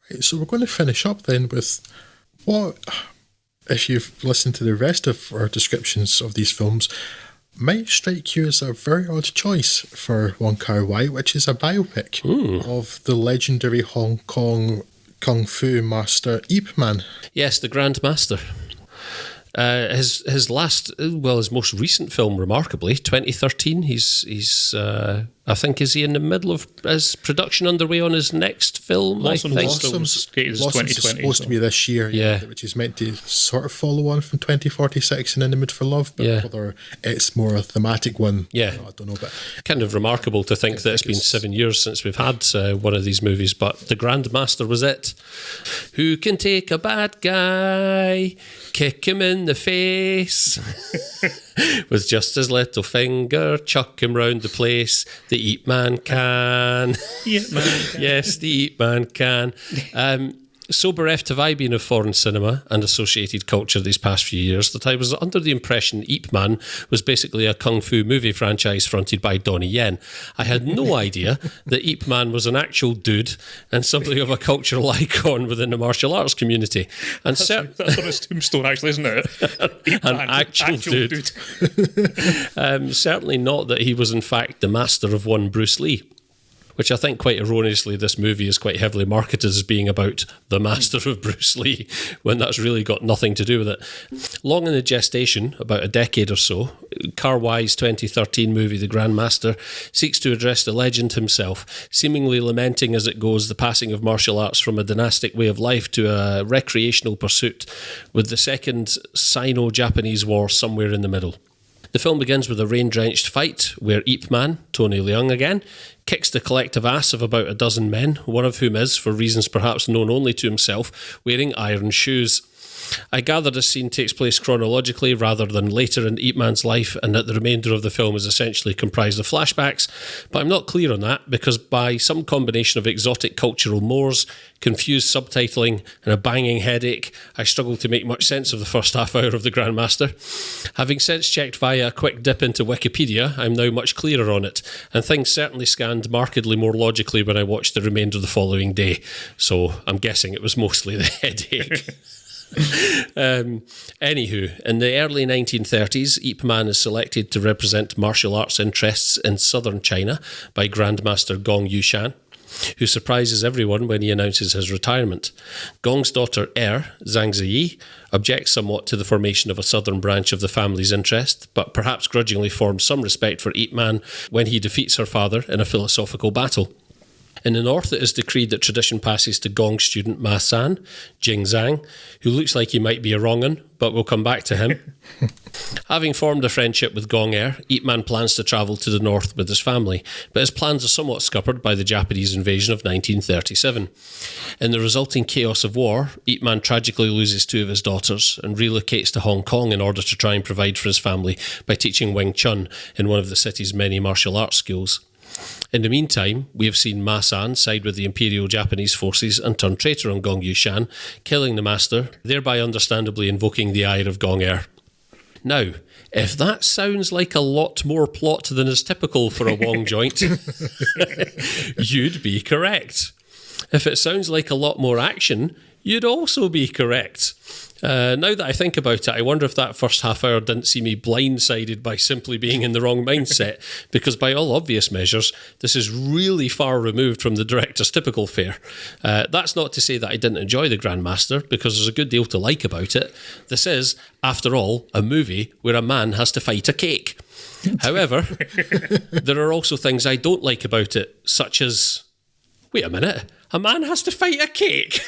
Right, so we're going to finish up then with what, if you've listened to the rest of our descriptions of these films, might strike you as a very odd choice for Wong Kar-wai, which is a biopic of the legendary Hong Kong kung fu master Ip Man. Yes, the Grandmaster. His most recent film, remarkably, 2013. He's I think, is he in the middle of his production underway on his next film? Blossom's supposed to be this year, which is meant to sort of follow on from 2046 and In the Mood for Love, but whether it's more a thematic one, I don't know. But kind of remarkable to think that it's been 7 years since we've had one of these movies, but The Grandmaster was it. Who can take a bad guy, kick him in the face with just his little finger, chuck him round the place? The Ip Man can. Yes, the Ip Man can. So bereft have I been of foreign cinema and associated culture these past few years that I was under the impression Ip Man was basically a kung fu movie franchise fronted by Donnie Yen. I had no idea that Ip Man was an actual dude and something of a cultural icon within the martial arts community. And that's on his tombstone, actually, isn't it? An actual dude. Certainly not that he was in fact the master of one Bruce Lee, which I think quite erroneously this movie is quite heavily marketed as being about the master of Bruce Lee, when that's really got nothing to do with it. Long in the gestation, about a decade or so, Kar-wai's 2013 movie The Grandmaster seeks to address the legend himself, seemingly lamenting as it goes the passing of martial arts from a dynastic way of life to a recreational pursuit, with the second Sino-Japanese war somewhere in the middle. The film begins with a rain-drenched fight where Ip Man, Tony Leung again, kicks the collective ass of about a dozen men, one of whom is, for reasons perhaps known only to himself, wearing iron shoes. I gather this scene takes place chronologically rather than later in Ip Man's life, and that the remainder of the film is essentially comprised of flashbacks, but I'm not clear on that because by some combination of exotic cultural mores, confused subtitling and a banging headache, I struggled to make much sense of the first half hour of The Grandmaster. Having since checked via a quick dip into Wikipedia, I'm now much clearer on it, and things certainly scanned markedly more logically when I watched the remainder the following day, so I'm guessing it was mostly the headache. Anywho, in the early 1930s, Ip Man is selected to represent martial arts interests in southern China by Grandmaster Gong Yushan, who surprises everyone when he announces his retirement. Gong's daughter Zhang Ziyi, objects somewhat to the formation of a southern branch of the family's interest, but perhaps grudgingly forms some respect for Ip Man when he defeats her father in a philosophical battle. In the north, it is decreed that tradition passes to Gong student Ma San, Jing Zhang, who looks like he might be a wrong-un, but we'll come back to him. Having formed a friendship with Gong Ip Man plans to travel to the north with his family, but his plans are somewhat scuppered by the Japanese invasion of 1937. In the resulting chaos of war, Ip Man tragically loses two of his daughters and relocates to Hong Kong in order to try and provide for his family by teaching Wing Chun in one of the city's many martial arts schools. In the meantime, we have seen Ma San side with the Imperial Japanese forces and turn traitor on Gong Yushan, killing the master, thereby understandably invoking the ire of Gong Now, if that sounds like a lot more plot than is typical for a Wong joint, you'd be correct. If it sounds like a lot more action, you'd also be correct. Now that I think about it, I wonder if that first half hour didn't see me blindsided by simply being in the wrong mindset, because by all obvious measures, this is really far removed from the director's typical fare. That's not to say that I didn't enjoy The Grandmaster, because there's a good deal to like about it. This is, after all, a movie where a man has to fight a cake. However, there are also things I don't like about it, such as... Wait a minute, a man has to fight a cake?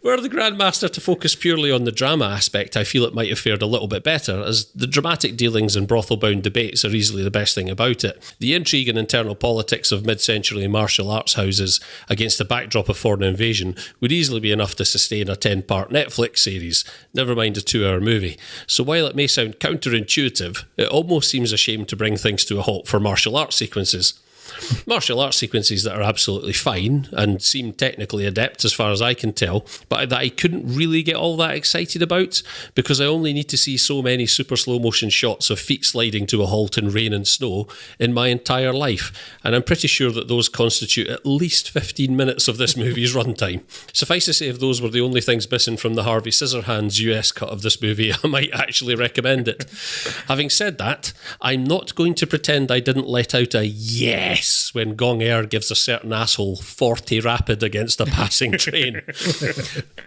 Were The Grandmaster to focus purely on the drama aspect, I feel it might have fared a little bit better, as the dramatic dealings and brothel-bound debates are easily the best thing about it. The intrigue and internal politics of mid-century martial arts houses against the backdrop of foreign invasion would easily be enough to sustain a 10-part Netflix series, never mind a 2-hour movie. So while it may sound counterintuitive, it almost seems a shame to bring things to a halt for martial arts sequences. Martial arts sequences that are absolutely fine and seem technically adept as far as I can tell, but that I couldn't really get all that excited about because I only need to see so many super slow motion shots of feet sliding to a halt in rain and snow in my entire life. And I'm pretty sure that those constitute at least 15 minutes of this movie's runtime. Suffice to say, if those were the only things missing from the Harvey Scissorhands US cut of this movie, I might actually recommend it. Having said that, I'm not going to pretend I didn't let out a yes when Gong Air gives a certain asshole 40 rapid against a passing train.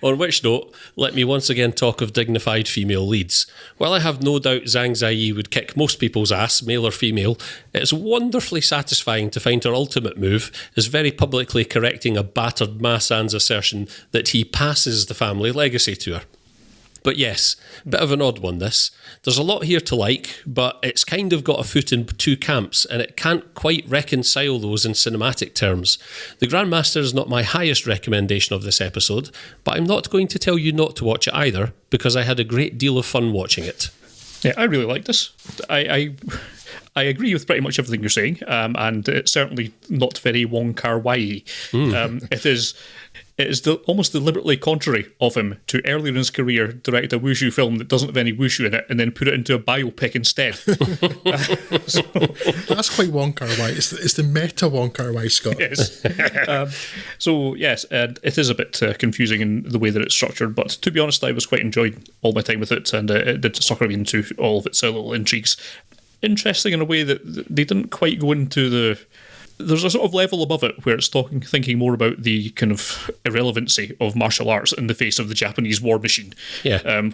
On which note, let me once again talk of dignified female leads. While I have no doubt Zhang Ziyi would kick most people's ass, male or female, it's wonderfully satisfying to find her ultimate move is very publicly correcting a battered Ma San's assertion that he passes the family legacy to her. But yes, bit of an odd one this. There's a lot here to like, but it's kind of got a foot in two camps and it can't quite reconcile those in cinematic terms. The Grandmaster is not my highest recommendation of this episode, but I'm not going to tell you not to watch it either because I had a great deal of fun watching it. Yeah, I really like this. I agree with pretty much everything you're saying, and it's certainly not very Wong Kar-wai. It is almost deliberately contrary of him to earlier in his career direct a wushu film that doesn't have any wushu in it and then put it into a biopic instead. That's quite Wong Kar-wai. It's the meta Wong Kar-wai, Scott. Yes. It is a bit confusing in the way that it's structured, but to be honest, I was quite enjoying all my time with it, and it did sucker me into all of its little intrigues. Interesting in a way that they didn't quite go into the... There's a sort of level above it where it's thinking more about the kind of irrelevancy of martial arts in the face of the Japanese war machine,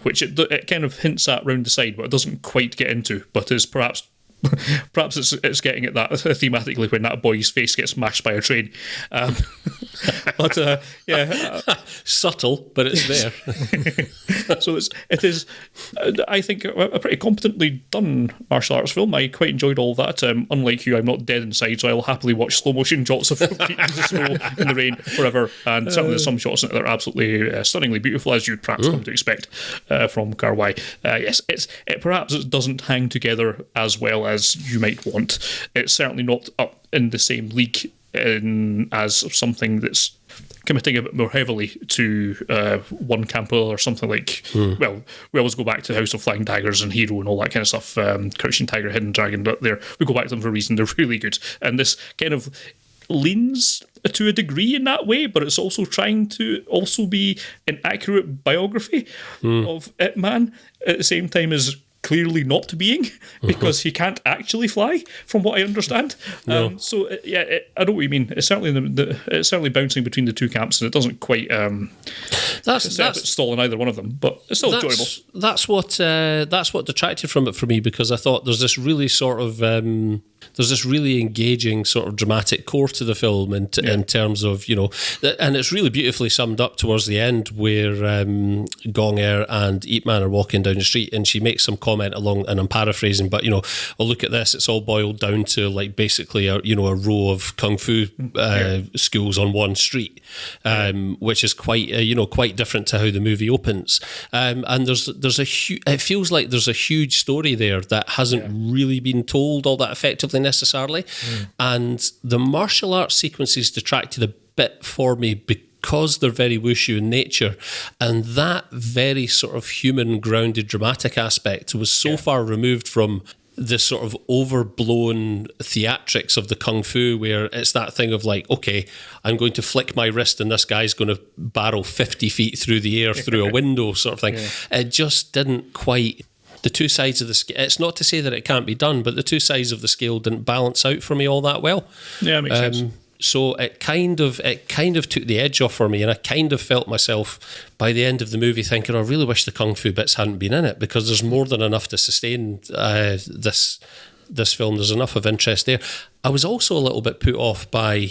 which it kind of hints at round the side, but it doesn't quite get into, but is perhaps it's getting at that thematically when that boy's face gets smashed by a train. Subtle, but it's there. So it is, I think, a pretty competently done martial arts film. I quite enjoyed all that. Unlike you, I'm not dead inside, so I'll happily watch slow motion shots of feet in the snow, in the rain, wherever. And certainly there's some shots in it that are absolutely stunningly beautiful, as you'd perhaps come to expect from Kar-wai. Yes, it perhaps doesn't hang together as well as you might want. It's certainly not up in the same league as something that's committing a bit more heavily to one camp or something like, well, we always go back to House of Flying Daggers and Hero and all that kind of stuff, Crouching Tiger, Hidden Dragon, but we go back to them for a reason. They're really good. And this kind of leans to a degree in that way, but it's also trying to also be an accurate biography of Ip Man at the same time as clearly not being, because he can't actually fly, from what I understand. No. I know what you mean. It's certainly it's certainly bouncing between the two camps, and it doesn't quite that's stall in either one of them, but it's still enjoyable. That's what detracted from it for me, because I thought there's this really sort of there's this really engaging sort of dramatic core to the film in terms of, you know, and it's really beautifully summed up towards the end where Gong Air and Ip Man are walking down the street and she makes some comment along, and I'm paraphrasing, but, you know, oh, look at this, it's all boiled down to like basically a row of kung fu schools on one street, which is quite quite different to how the movie opens, and there's a it feels like there's a huge story there that hasn't really been told all that effectively necessarily, and the martial arts sequences detracted a bit for me because they're very wushu in nature, and that very sort of human, grounded, dramatic aspect was so far removed from the sort of overblown theatrics of the kung fu, where it's that thing of like, okay, I'm going to flick my wrist and this guy's going to barrel 50 feet through the air through a window sort of thing. It just didn't quite... The two sides of the scale, it's not to say that it can't be done, but the two sides of the scale didn't balance out for me all that well. Yeah, it makes sense. So it kind of took the edge off for me, and I kind of felt myself by the end of the movie thinking, I really wish the kung fu bits hadn't been in it, because there's more than enough to sustain this film. There's enough of interest there. I was also a little bit put off by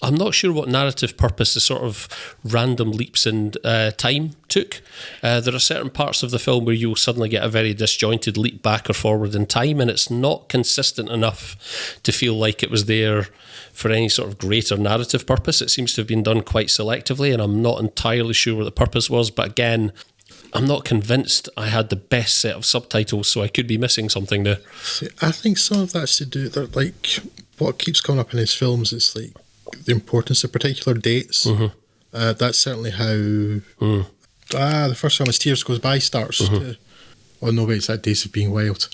I'm not sure what narrative purpose the sort of random leaps in time took. There are certain parts of the film where you'll suddenly get a very disjointed leap back or forward in time, and it's not consistent enough to feel like it was there for any sort of greater narrative purpose. It seems to have been done quite selectively, and I'm not entirely sure what the purpose was. But again, I'm not convinced I had the best set of subtitles, so I could be missing something there. See, I think some of that's to do that. Like what keeps coming up in his films is like the importance of particular dates. That's certainly how. The first time as Tears Goes By starts. Oh no, wait, it's that Days of Being Wild.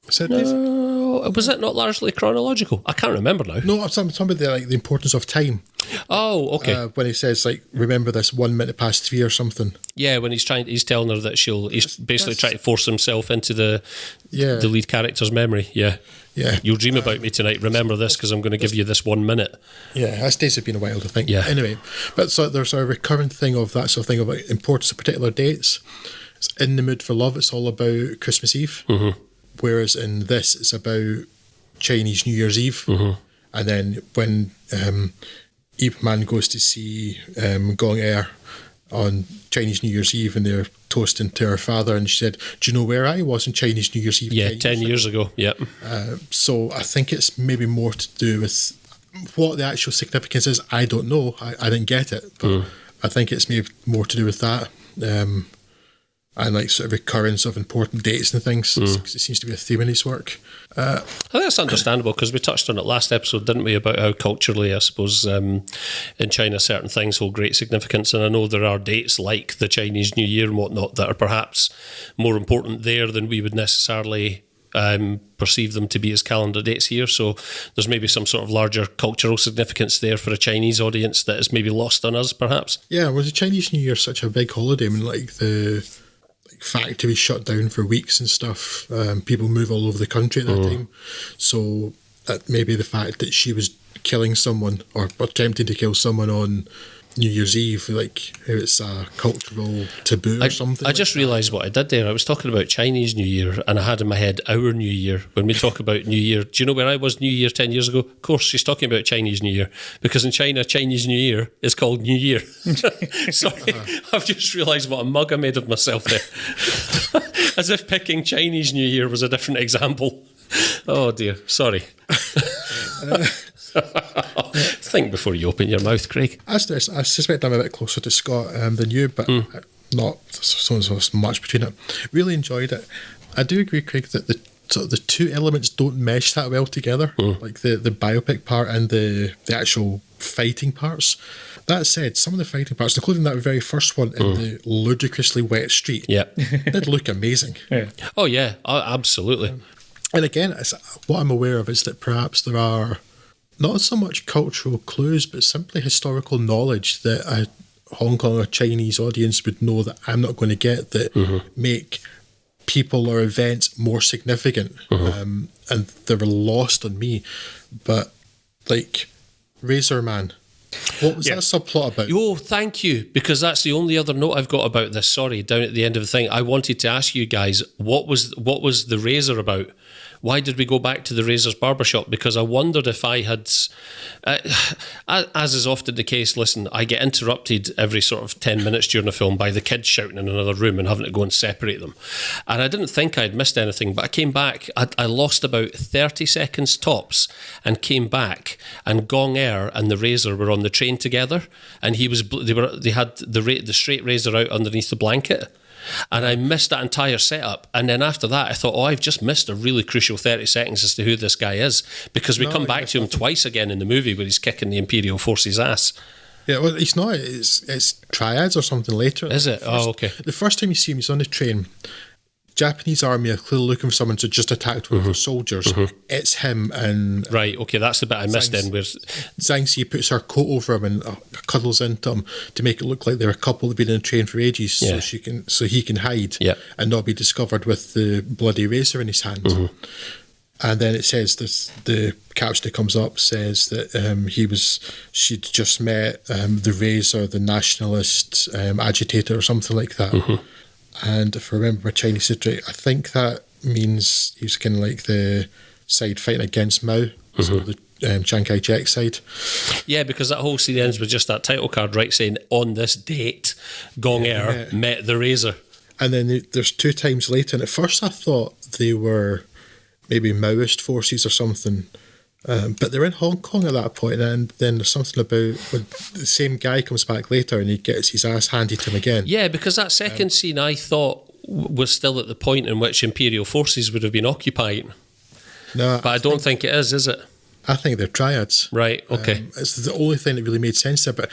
Is that Days? Was it not largely chronological? I can't remember now. No, I'm talking about the importance of time. Oh, okay. When he says like, remember this 1 minute past 3 or something. Yeah, when he's telling her that he's basically trying to force himself into the lead character's memory. Yeah. You'll dream about me tonight. Remember this because I'm going to give you this 1 minute. Yeah, that's Days Have Been a Wild, I think. Yeah. Anyway, but so there's a recurrent thing of that sort of thing about importance of particular dates. It's In the Mood for Love. It's all about Christmas Eve. Whereas in this, it's about Chinese New Year's Eve. And then when Ip Man goes to see Gong Er on Chinese New Year's Eve and they're toasting to her father, and she said, do you know where I was on Chinese New Year's Eve? Yeah, 10 years ago. Yeah. So I think it's maybe more to do with what the actual significance is. I don't know. I didn't get it. But I think it's maybe more to do with that. And like sort of recurrence of important dates and things. It seems to be a theme in his work. I think that's understandable because we touched on it last episode, didn't we, about how culturally, I suppose, in China certain things hold great significance. And I know there are dates like the Chinese New Year and whatnot that are perhaps more important there than we would necessarily perceive them to be as calendar dates here. So there's maybe some sort of larger cultural significance there for a Chinese audience that is maybe lost on us, perhaps. Yeah, was the Chinese New Year such a big holiday? I mean, like the factories shut down for weeks and stuff. People move all over the country at that time. So that maybe the fact that she was killing someone or attempting to kill someone on New Year's Eve, like it's a cultural taboo or something. I just realised what I did there. I was talking about Chinese New Year and I had in my head our New Year. When we talk about New Year, do you know where I was New Year 10 years ago? Of course, she's talking about Chinese New Year because in China, Chinese New Year is called New Year. Sorry, I've just realised what a mug I made of myself there. As if picking Chinese New Year was a different example. Oh dear, sorry. Think before you open your mouth, Craig. I suspect I'm a bit closer to Scott than you, but not so much between it. Really enjoyed it. I do agree, Craig, that the two elements don't mesh that well together, like the biopic part and the actual fighting parts. That said, some of the fighting parts, including that very first one in the ludicrously wet street, did look amazing. Oh yeah, absolutely. And again, what I'm aware of is that perhaps there are not so much cultural clues, but simply historical knowledge that a Hong Kong or Chinese audience would know that I'm not going to get, that make people or events more significant. And they were lost on me. But like Razor Man, what was that subplot about? Oh, thank you, because that's the only other note I've got about this. Sorry, down at the end of the thing, I wanted to ask you guys, what was the razor about? Why did we go back to the Razor's barbershop? Because I wondered if I had, as is often the case, listen, I get interrupted every sort of 10 minutes during a film by the kids shouting in another room and having to go and separate them. And I didn't think I'd missed anything, but I came back, I lost about 30 seconds tops and came back, and Gong Er and the Razor were on the train together, and they had the straight razor out underneath the blanket. And I missed that entire setup. And then after that, I thought, I've just missed a really crucial 30 seconds as to who this guy is. Because we come back to him twice again in the movie where he's kicking the Imperial Force's ass. Yeah, well, he's not. It's triads or something later. Is it? Okay. The first time you see him, he's on the train. Japanese army are clearly looking for someone to just attack one of their soldiers. It's him and... Right, okay, that's the bit I missed then. Where Zhang Xi puts her coat over him and cuddles into him to make it look like they're a couple that have been in the train for ages, so he can hide and not be discovered with the bloody razor in his hand. And then it says the caption that comes up says that she'd just met the Razor, the nationalist agitator or something like that. And if I remember my Chinese history, I think that means he was kind of like the side fighting against Mao, so the Chiang Kai-shek side. Yeah, because that whole scene ends with just that title card, right, saying, on this date, Gong Er met the Razor. And then there's two times later, and at first I thought they were maybe Maoist forces or something, But they're in Hong Kong at that point, and then there's something about when the same guy comes back later and he gets his ass handed to him again. Yeah, because that second scene I thought was still at the point in which Imperial forces would have been occupying. No, but I don't think it is it? I think they're triads. Right, okay. It's the only thing that really made sense there, but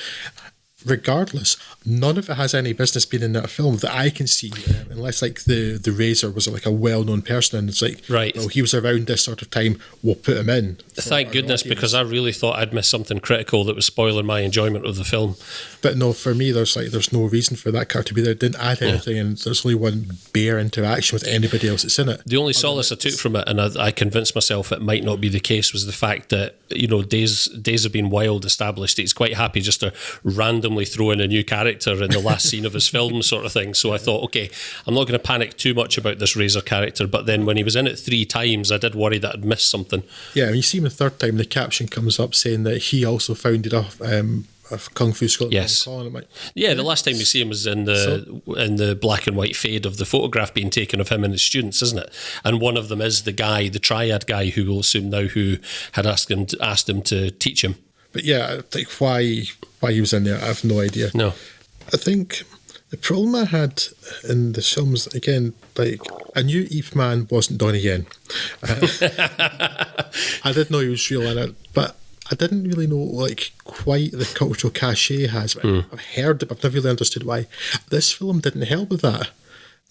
regardless, none of it has any business being in that film that I can see, unless like the Razor was like a well-known person and it's like, right, well, he was around this sort of time, we'll put him in. Thank goodness, because I really thought I'd missed something critical that was spoiling my enjoyment of the film. But no, for me, there's no reason for that character to be there. It didn't add anything, and there's only one bare interaction with anybody else that's in it. The only solace I took from it, and I convinced myself it might not be the case, was the fact that, you know, Days Have Been Wild established he's quite happy just to randomly throw in a new character in the last scene of his film, sort of thing. So I thought, okay, I'm not going to panic too much about this Razor character. But then when he was in it 3 times, I did worry that I'd missed something. Yeah, when you see him the third time, the caption comes up saying that he also founded a Kung Fu school. Yes. Yeah, the last time you see him was in the black and white fade of the photograph being taken of him and his students, isn't it? And one of them is the guy, the triad guy, who we'll assume now, who had asked him to teach him. But yeah, like why he was in there, I have no idea. No. I think the problem I had in the films, again, like I knew Ip Man wasn't Donnie Yen. I did know he was real in it, but I didn't really know like quite the cultural cachet it has. I've heard it, but I've never really understood why. This film didn't help with that,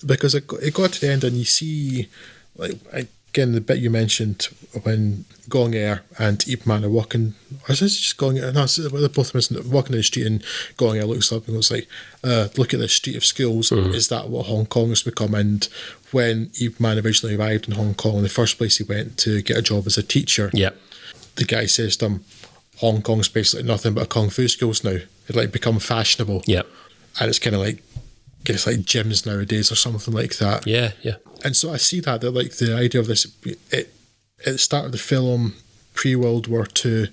because it got to the end and you see, like again, the bit you mentioned when Gong Air and Ip Man are walking. Or is this just Gong Air? No, they're both walking in the street, and Gong Air looks up and goes like, "Look at this street of schools. Is that what Hong Kong has become?" And when Ip Man originally arrived in Hong Kong, in the first place he went to get a job as a teacher. Yeah. The guy says to him, Hong Kong's basically nothing but a kung fu schools now. It like become fashionable. Yeah. And it's kind of like, I guess like gyms nowadays or something like that. Yeah, yeah. And so I see that like the idea of this, at the start of the film, pre-World War II,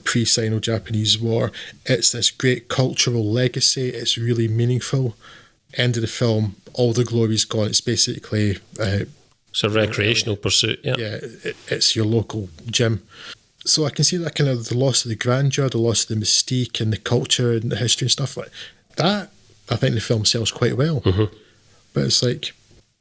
pre-Sino-Japanese War, it's this great cultural legacy. It's really meaningful. End of the film, all the glory's gone. It's basically... it's a recreational pursuit, yeah. Yeah, it's your local gym. So I can see that kind of the loss of the grandeur, the loss of the mystique and the culture and the history and stuff like that. I think the film sells quite well. But it's like,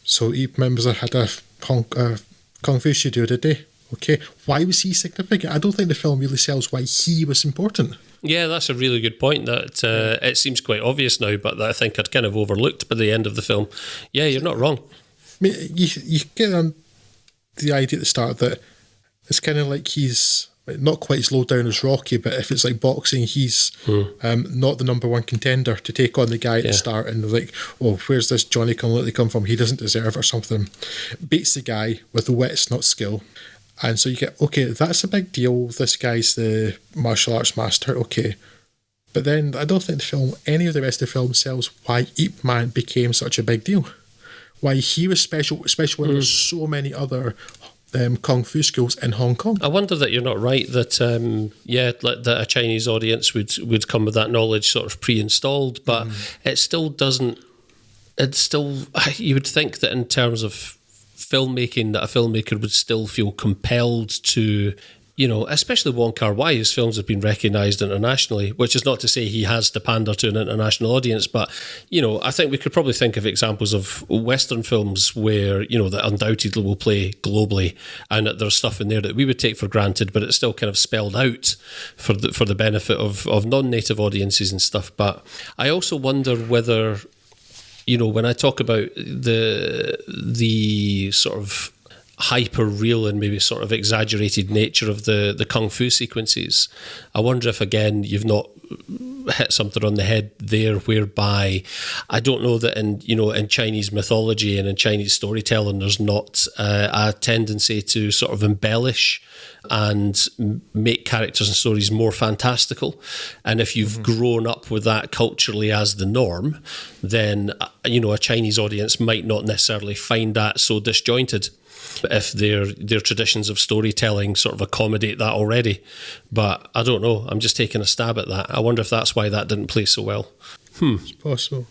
so Ip members had a Kung Fu studio, did they? Okay, why was he significant? I don't think the film really sells why he was important. Yeah, that's a really good point. That it seems quite obvious now, but that I think I'd kind of overlooked by the end of the film. Yeah, you're not wrong. I mean, you get on the idea at the start that it's kind of like he's not quite as low down as Rocky, but if it's like boxing, he's not the number one contender to take on the guy at the start, and they're like, oh, where's this Johnny come from? He doesn't deserve it or something. Beats the guy with the wits, not skill. And so you get, okay, that's a big deal. This guy's the martial arts master, okay. But then I don't think any of the rest of the film sells why Ip Man became such a big deal. Why he was special, especially when there's so many other Kung Fu schools in Hong Kong. I wonder that you're not right, that that a Chinese audience would come with that knowledge sort of pre-installed, but it still doesn't, you would think that in terms of filmmaking, that a filmmaker would still feel compelled to, you know, especially Wong Kar-wai, his films have been recognised internationally, which is not to say he has to pander to an international audience, but, you know, I think we could probably think of examples of Western films where, you know, that undoubtedly will play globally, and that there's stuff in there that we would take for granted, but it's still kind of spelled out for the benefit of non-native audiences and stuff. But I also wonder whether, you know, when I talk about the sort of hyper real and maybe sort of exaggerated nature of the kung fu sequences, I wonder if again you've not hit something on the head there, whereby I don't know that in Chinese mythology and in Chinese storytelling there's not a tendency to sort of embellish and make characters and stories more fantastical. And if you've grown up with that culturally as the norm, then a Chinese audience might not necessarily find that so disjointed if their traditions of storytelling sort of accommodate that already. But I don't know, I'm just taking a stab at that. I wonder if that's why that didn't play so well. It's possible.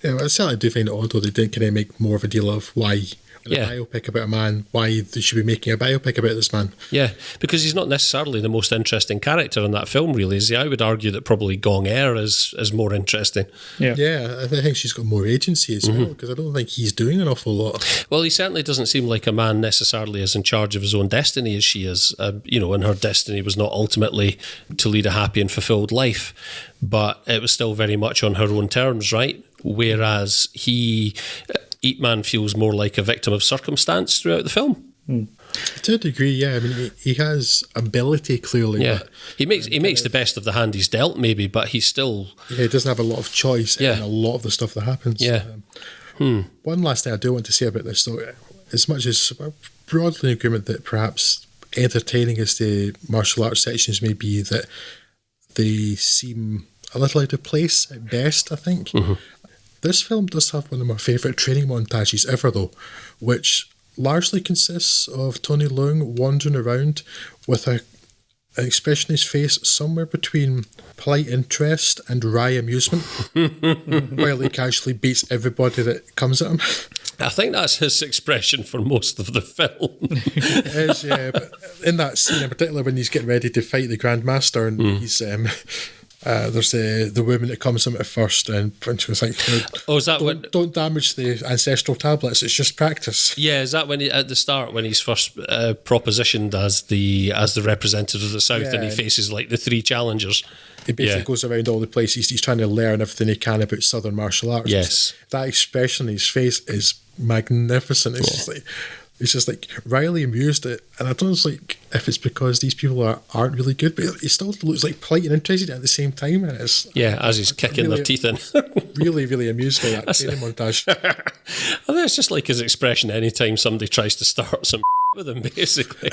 Yeah, I certainly do find it odd though they didn't kind of make more of a deal of why in a biopic about a man, why they should be making a biopic about this man. Yeah, because he's not necessarily the most interesting character in that film, really, is he? I would argue that probably Gong Air is more interesting. Yeah, I think she's got more agency as well, because I don't think he's doing an awful lot. Well, he certainly doesn't seem like a man necessarily as in charge of his own destiny as she is. And her destiny was not ultimately to lead a happy and fulfilled life, but it was still very much on her own terms, right? Whereas Ip Man feels more like a victim of circumstance throughout the film. To a degree, yeah. I mean, he has ability, clearly. Yeah, but he makes the best of the hand he's dealt, maybe, but he's still... Yeah, he doesn't have a lot of choice in a lot of the stuff that happens. Yeah. One last thing I do want to say about this, though, as much as I'm broadly in agreement that perhaps entertaining as the martial arts sections may be, that they seem a little out of place at best, I think. This film does have one of my favourite training montages ever, though, which largely consists of Tony Leung wandering around with an expression in his face somewhere between polite interest and wry amusement, while he casually beats everybody that comes at him. I think that's his expression for most of the film. It is, yeah. But in that scene in particular, when he's getting ready to fight the Grandmaster, and he's there's the woman that comes to him at first, and she was like, "Oh, is that don't damage the ancestral tablets? It's just practice." Yeah, is that when at the start when he's first propositioned as the representative of the South, and he faces like the three challengers? He basically goes around all the places. He's trying to learn everything he can about Southern martial arts. Yes, that expression in his face is magnificent. It's just like Riley amused it, and I don't know if it's because these people aren't really good, but he still looks like polite and interested at the same time. And it's as he's kicking their teeth in. really, really amused by that training montage. I think it's just like his expression anytime somebody tries to start some with him. Basically,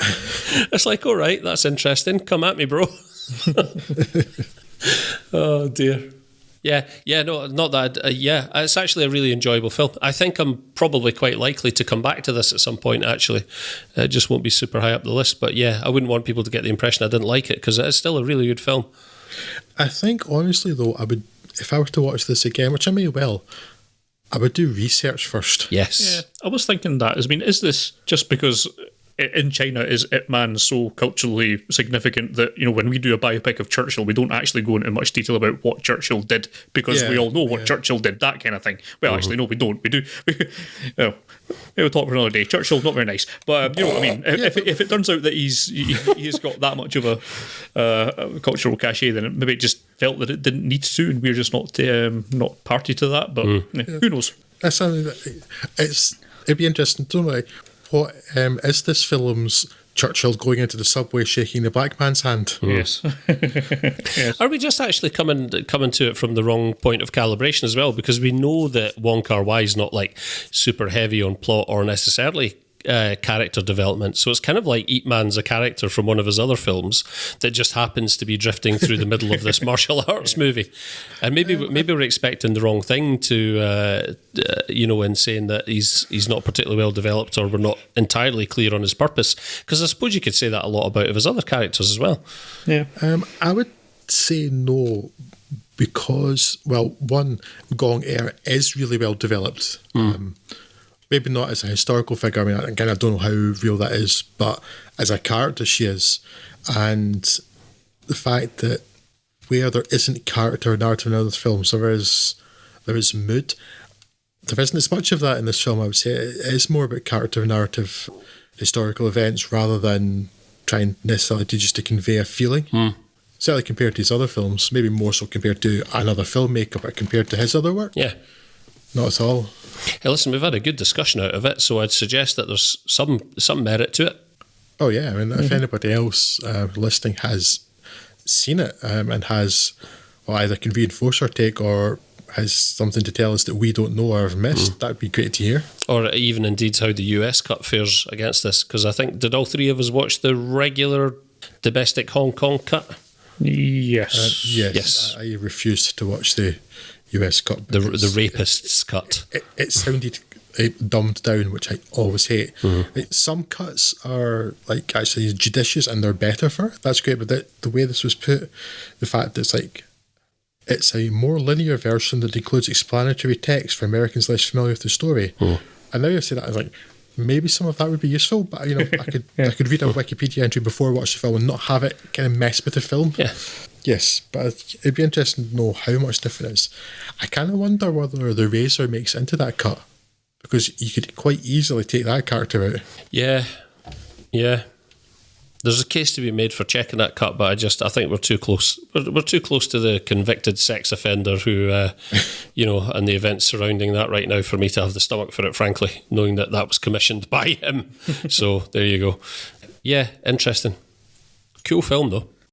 it's like, all right, that's interesting. Come at me, bro. Oh dear. No, not that. It's actually a really enjoyable film. I think I'm probably quite likely to come back to this at some point, actually. It just won't be super high up the list, but I wouldn't want people to get the impression I didn't like it, because it's still a really good film. I think, honestly, though, I would, if I were to watch this again, which I may well, I would do research first. Yes. Yeah, I was thinking that. I mean, is this just because... in China, is Ip Man so culturally significant that, when we do a biopic of Churchill, we don't actually go into much detail about what Churchill did, because we all know what Churchill did, that kind of thing. Well, actually, no, we don't. We do. We'll talk for another day. Churchill's not very nice. But, you know what I mean? If it turns out that he's got that much of a cultural cachet, then maybe it just felt that it didn't need to, and we're just not party to that. But who knows? That's something that it'd be interesting to know. What is this film's Churchill going into the subway shaking the black man's hand? Yes. Yes. Are we just actually coming to it from the wrong point of calibration as well? Because we know that Wong Kar-wai is not like super heavy on plot or necessarily character development. So it's kind of like Ip Man's a character from one of his other films that just happens to be drifting through the middle of this martial arts movie. And maybe we're expecting the wrong thing to, in saying that he's not particularly well developed, or we're not entirely clear on his purpose. Because I suppose you could say that a lot about his other characters as well. Yeah. I would say no, because, well, one, Gong Air is really well developed. Maybe not as a historical figure. I mean, again, I don't know how real that is, but as a character, she is. And the fact that where there isn't character narrative in other films, there is mood. There isn't as much of that in this film, I would say. It is more about character narrative, historical events, rather than trying necessarily to convey a feeling. Certainly compared to his other films, maybe more so compared to another filmmaker, but compared to his other work, not at all. Hey, listen, we've had a good discussion out of it, so I'd suggest that there's some merit to it. Oh yeah, I mean, if anybody else listening has seen it and has either can reinforce our take or has something to tell us that we don't know or have missed, that'd be great to hear. Or even indeed how the US cut fares against this, because I think, did all three of us watch the regular domestic Hong Kong cut? Yes. Yes. I refused to watch the US cut. The rapists cut. It sounded dumbed down, which I always hate. Some cuts are like actually judicious and they're better for it. That's great, but the way this was put, the fact that it's a more linear version that includes explanatory text for Americans less familiar with the story. And now you say that, I was like, maybe some of that would be useful. But I could read a Wikipedia entry before I watch the film and not have it kind of mess with the film. Yeah. Yes, but it'd be interesting to know how much different it is. I kind of wonder whether the Razor makes into that cut, because you could quite easily take that character out. Yeah. There's a case to be made for checking that cut, but I think we're too close. We're too close to the convicted sex offender who, and the events surrounding that right now for me to have the stomach for it, frankly, knowing that was commissioned by him. So there you go. Yeah, interesting. Cool film, though.